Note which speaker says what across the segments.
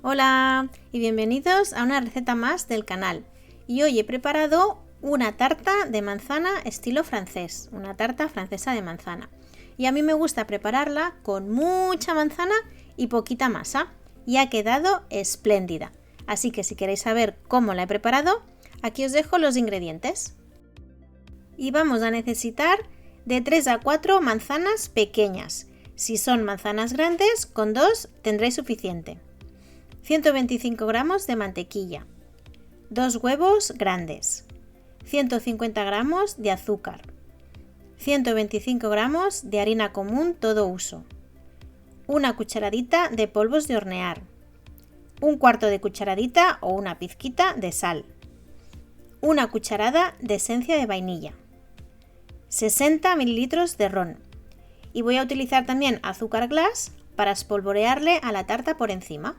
Speaker 1: Hola y bienvenidos a una receta más del canal. Y hoy he preparado una tarta de manzana estilo francés, una tarta francesa de manzana. Y a mí me gusta prepararla con mucha manzana y poquita masa. Y ha quedado espléndida. Así que si queréis saber cómo la he preparado, aquí os dejo los ingredientes. Y vamos a necesitar de 3 a 4 manzanas pequeñas. Si son manzanas grandes, con 2 tendréis suficiente. 125 gramos de mantequilla, 2 huevos grandes, 150 gramos de azúcar, 125 gramos de harina común todo uso, una cucharadita de polvos de hornear, un cuarto de cucharadita o una pizquita de sal, una cucharada de esencia de vainilla, 60 mililitros de ron y voy a utilizar también azúcar glass para espolvorearle a la tarta por encima.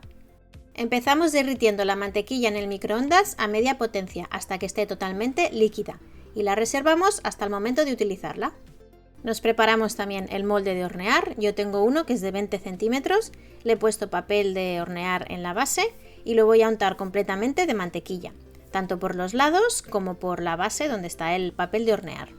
Speaker 1: Empezamos derritiendo la mantequilla en el microondas a media potencia hasta que esté totalmente líquida y la reservamos hasta el momento de utilizarla. Nos preparamos también el molde de hornear. Yo tengo uno que es de 20 centímetros, le he puesto papel de hornear en la base y lo voy a untar completamente de mantequilla, tanto por los lados como por la base donde está el papel de hornear.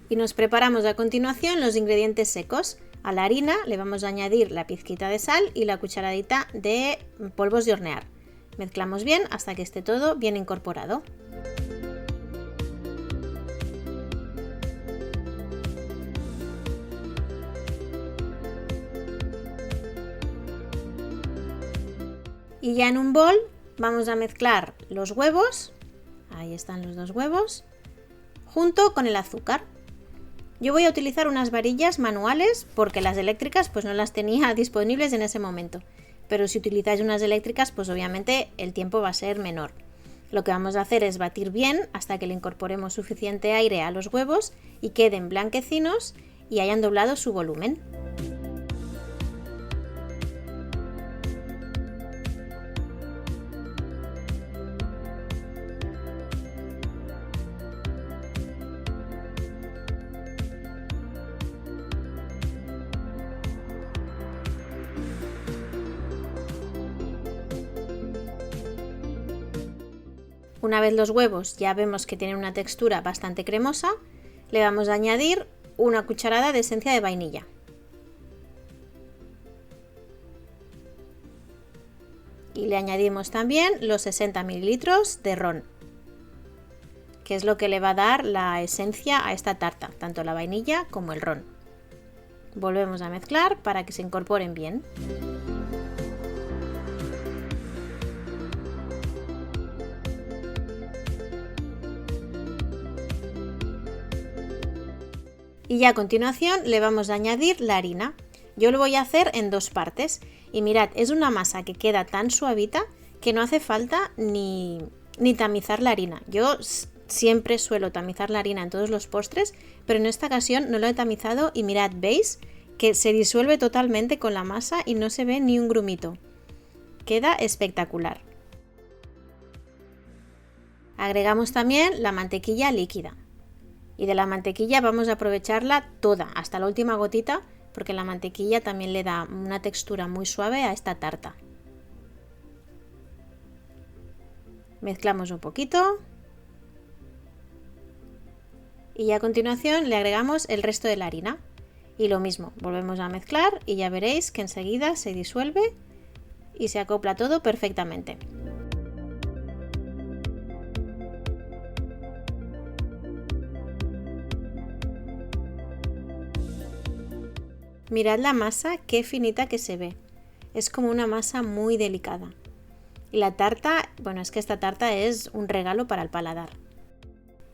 Speaker 1: Y nos preparamos a continuación los ingredientes secos. A la harina le vamos a añadir la pizquita de sal y la cucharadita de polvos de hornear. Mezclamos bien hasta que esté todo bien incorporado. Y ya en un bol vamos a mezclar los huevos, ahí están los 2 huevos, junto con el azúcar. Yo voy a utilizar unas varillas manuales porque las eléctricas pues no las tenía disponibles en ese momento. Pero si utilizáis unas eléctricas pues obviamente el tiempo va a ser menor. Lo que vamos a hacer es batir bien hasta que le incorporemos suficiente aire a los huevos y queden blanquecinos y hayan doblado su volumen. Una vez los huevos ya vemos que tienen una textura bastante cremosa, le vamos a añadir una cucharada de esencia de vainilla. Y le añadimos también los 60 mililitros de ron, que es lo que le va a dar la esencia a esta tarta, tanto la vainilla como el ron. Volvemos a mezclar para que se incorporen bien. Y ya a continuación le vamos a añadir la harina. Yo lo voy a hacer en 2 partes. Y mirad, es una masa que queda tan suavita que no hace falta ni tamizar la harina. Yo siempre suelo tamizar la harina en todos los postres, pero en esta ocasión no lo he tamizado y mirad, ¿veis? Que se disuelve totalmente con la masa y no se ve ni un grumito. Queda espectacular. Agregamos también la mantequilla líquida. Y de la mantequilla vamos a aprovecharla toda, hasta la última gotita, porque la mantequilla también le da una textura muy suave a esta tarta. Mezclamos un poquito. Y a continuación le agregamos el resto de la harina. Y lo mismo, volvemos a mezclar y ya veréis que enseguida se disuelve y se acopla todo perfectamente. Mirad la masa, qué finita que se ve. Es como una masa muy delicada. Y la tarta, bueno, es que esta tarta es un regalo para el paladar.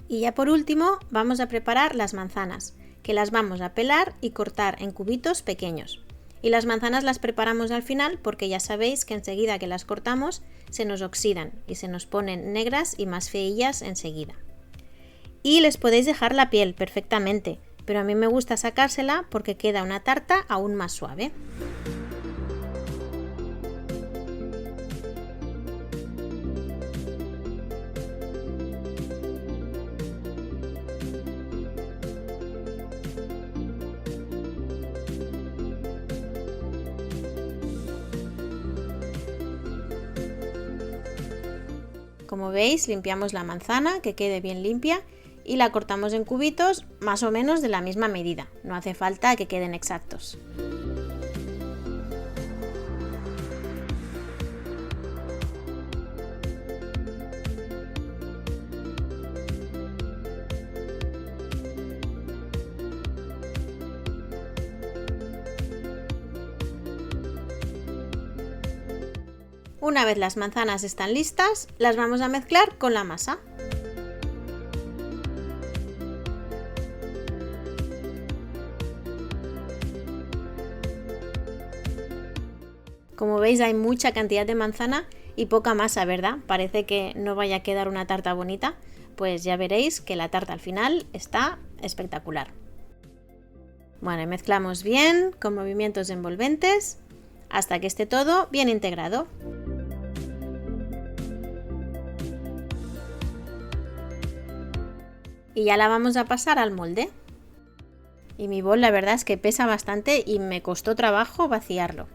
Speaker 1: Y ya por último vamos a preparar las manzanas, que las vamos a pelar y cortar en cubitos pequeños. Y las manzanas las preparamos al final porque ya sabéis que enseguida que las cortamos se nos oxidan y se nos ponen negras y más feillas enseguida. Y les podéis dejar la piel perfectamente, pero a mí me gusta sacársela porque queda una tarta aún más suave. Como veis, limpiamos la manzana, que quede bien limpia, y la cortamos en cubitos más o menos de la misma medida. No hace falta que queden exactos. Una vez las manzanas están listas, las vamos a mezclar con la masa. Como veis, hay mucha cantidad de manzana y poca masa, ¿verdad? Parece que no vaya a quedar una tarta bonita, pues ya veréis que la tarta al final está espectacular. Bueno, y mezclamos bien con movimientos envolventes hasta que esté todo bien integrado. Y ya la vamos a pasar al molde. Y mi bol la verdad es que pesa bastante y me costó trabajo vaciarlo.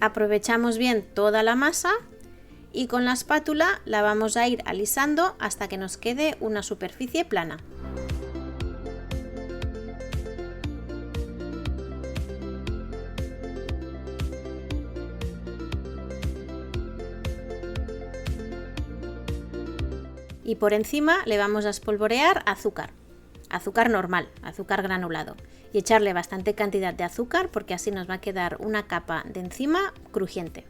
Speaker 1: Aprovechamos bien toda la masa y con la espátula la vamos a ir alisando hasta que nos quede una superficie plana. Y por encima le vamos a espolvorear azúcar normal, azúcar granulado, y echarle bastante cantidad de azúcar porque así nos va a quedar una capa de encima crujiente.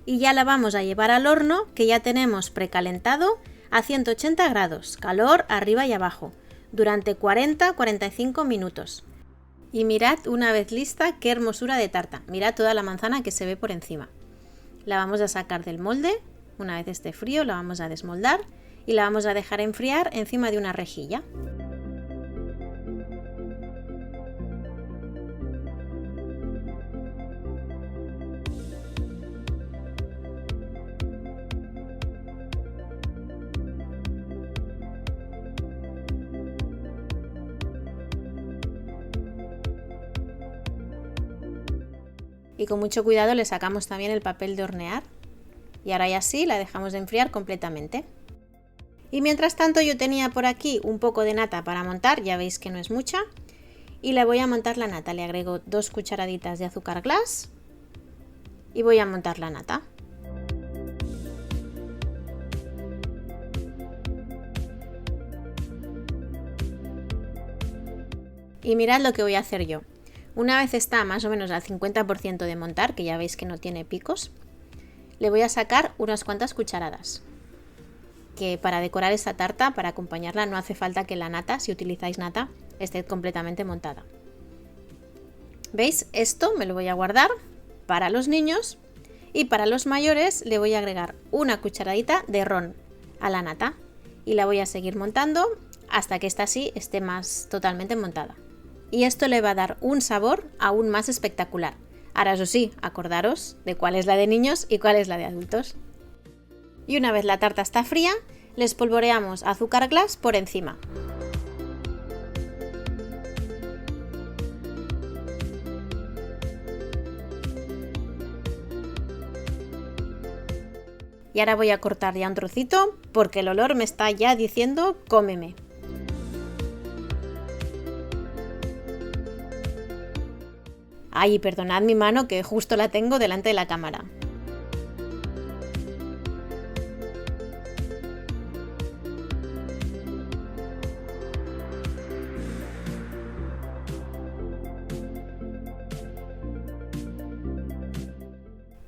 Speaker 1: Y ya la vamos a llevar al horno, que ya tenemos precalentado a 180 grados, calor arriba y abajo, durante 40-45 minutos. Y mirad, una vez lista, qué hermosura de tarta. Mirad toda la manzana que se ve por encima. La vamos a sacar del molde, una vez esté frío la vamos a desmoldar y la vamos a dejar enfriar encima de una rejilla. Y con mucho cuidado le sacamos también el papel de hornear. Y ahora ya sí, la dejamos de enfriar completamente. Y mientras tanto yo tenía por aquí un poco de nata para montar, ya veis que no es mucha. Y le voy a montar la nata, le agrego 2 cucharaditas de azúcar glass. Y voy a montar la nata. Y mirad lo que voy a hacer yo. Una vez está más o menos al 50% de montar, que ya veis que no tiene picos, le voy a sacar unas cuantas cucharadas. Que para decorar esta tarta, para acompañarla, no hace falta que la nata, si utilizáis nata, esté completamente montada. ¿Veis? Esto me lo voy a guardar para los niños y para los mayores le voy a agregar una cucharadita de ron a la nata y la voy a seguir montando hasta que esta sí esté más totalmente montada. Y esto le va a dar un sabor aún más espectacular. Ahora eso sí, acordaros de cuál es la de niños y cuál es la de adultos. Y una vez la tarta está fría, le espolvoreamos azúcar glass por encima. Y ahora voy a cortar ya un trocito porque el olor me está ya diciendo cómeme. Ay, perdonad mi mano que justo la tengo delante de la cámara.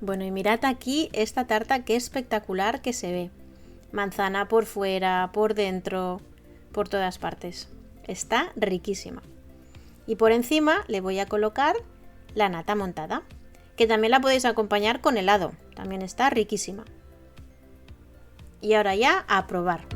Speaker 1: Bueno, y mirad aquí esta tarta qué espectacular que se ve. Manzana por fuera, por dentro, por todas partes. Está riquísima. Y por encima le voy a colocar la nata montada, que también la podéis acompañar con helado, también está riquísima. Y ahora ya a probar.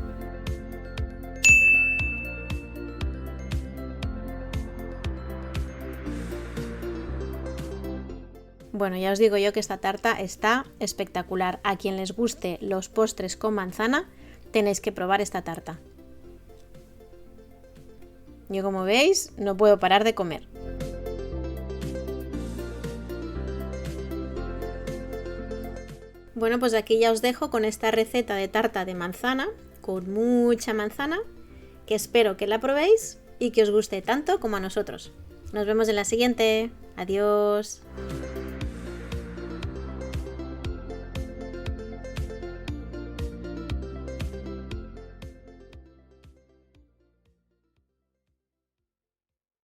Speaker 1: Bueno, ya os digo yo que esta tarta está espectacular. A quien les guste los postres con manzana, tenéis que probar esta tarta. Yo, como veis, no puedo parar de comer. Bueno, pues aquí ya os dejo con esta receta de tarta de manzana, con mucha manzana, que espero que la probéis y que os guste tanto como a nosotros. Nos vemos en la siguiente. Adiós.